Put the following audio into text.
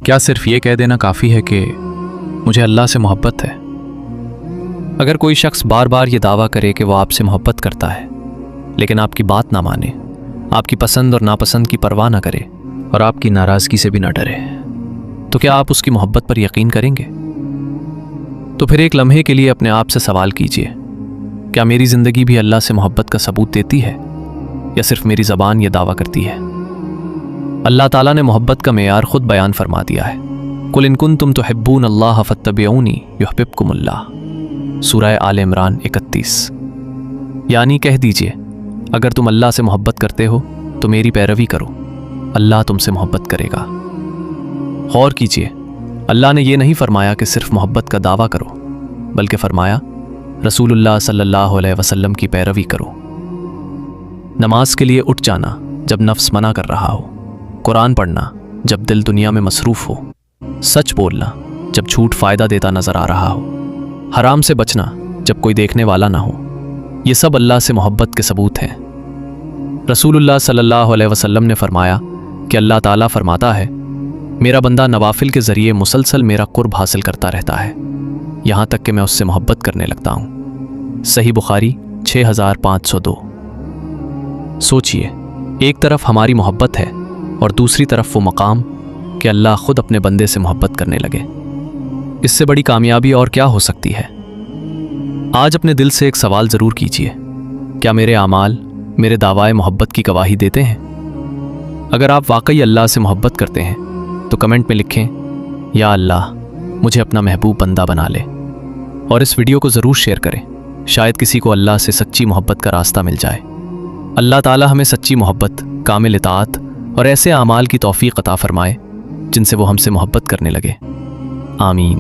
کیا صرف یہ کہہ دینا کافی ہے کہ مجھے اللہ سے محبت ہے؟ اگر کوئی شخص بار بار یہ دعویٰ کرے کہ وہ آپ سے محبت کرتا ہے لیکن آپ کی بات نہ مانے، آپ کی پسند اور ناپسند کی پرواہ نہ کرے اور آپ کی ناراضگی سے بھی نہ ڈرے، تو کیا آپ اس کی محبت پر یقین کریں گے؟ تو پھر ایک لمحے کے لیے اپنے آپ سے سوال کیجئے، کیا میری زندگی بھی اللہ سے محبت کا ثبوت دیتی ہے یا صرف میری زبان یہ دعویٰ کرتی ہے؟ اللہ تعالیٰ نے محبت کا معیار خود بیان فرما دیا ہے۔ قُلْ إِن كُنتُمْ تُحِبُّونَ اللَّهَ فَاتَّبِعُونِي يُحْبِبْكُمُ اللَّهُ، سورہ آل عمران 31۔ یعنی کہہ دیجئے، اگر تم اللہ سے محبت کرتے ہو تو میری پیروی کرو، اللہ تم سے محبت کرے گا۔ غور کیجئے، اللہ نے یہ نہیں فرمایا کہ صرف محبت کا دعویٰ کرو، بلکہ فرمایا رسول اللہ صلی اللہ علیہ وسلم کی پیروی کرو۔ نماز کے لیے اٹھ جانا جب نفس منع کر رہا ہو، قرآن پڑھنا جب دل دنیا میں مصروف ہو، سچ بولنا جب جھوٹ فائدہ دیتا نظر آ رہا ہو، حرام سے بچنا جب کوئی دیکھنے والا نہ ہو، یہ سب اللہ سے محبت کے ثبوت ہیں۔ رسول اللہ صلی اللہ علیہ وسلم نے فرمایا کہ اللہ تعالیٰ فرماتا ہے، میرا بندہ نوافل کے ذریعے مسلسل میرا قرب حاصل کرتا رہتا ہے، یہاں تک کہ میں اس سے محبت کرنے لگتا ہوں۔ صحیح بخاری 6502۔ سوچئے، ایک طرف ہماری محبت ہے اور دوسری طرف وہ مقام کہ اللہ خود اپنے بندے سے محبت کرنے لگے۔ اس سے بڑی کامیابی اور کیا ہو سکتی ہے؟ آج اپنے دل سے ایک سوال ضرور کیجئے، کیا میرے اعمال میرے دعوائے محبت کی گواہی دیتے ہیں؟ اگر آپ واقعی اللہ سے محبت کرتے ہیں تو کمنٹ میں لکھیں، یا اللہ مجھے اپنا محبوب بندہ بنا لے، اور اس ویڈیو کو ضرور شیئر کریں، شاید کسی کو اللہ سے سچی محبت کا راستہ مل جائے۔ اللہ تعالی ہمیں سچی محبت، کامل اطاعت اور ایسے اعمال کی توفیق عطا فرمائے جن سے وہ ہم سے محبت کرنے لگے۔ آمین۔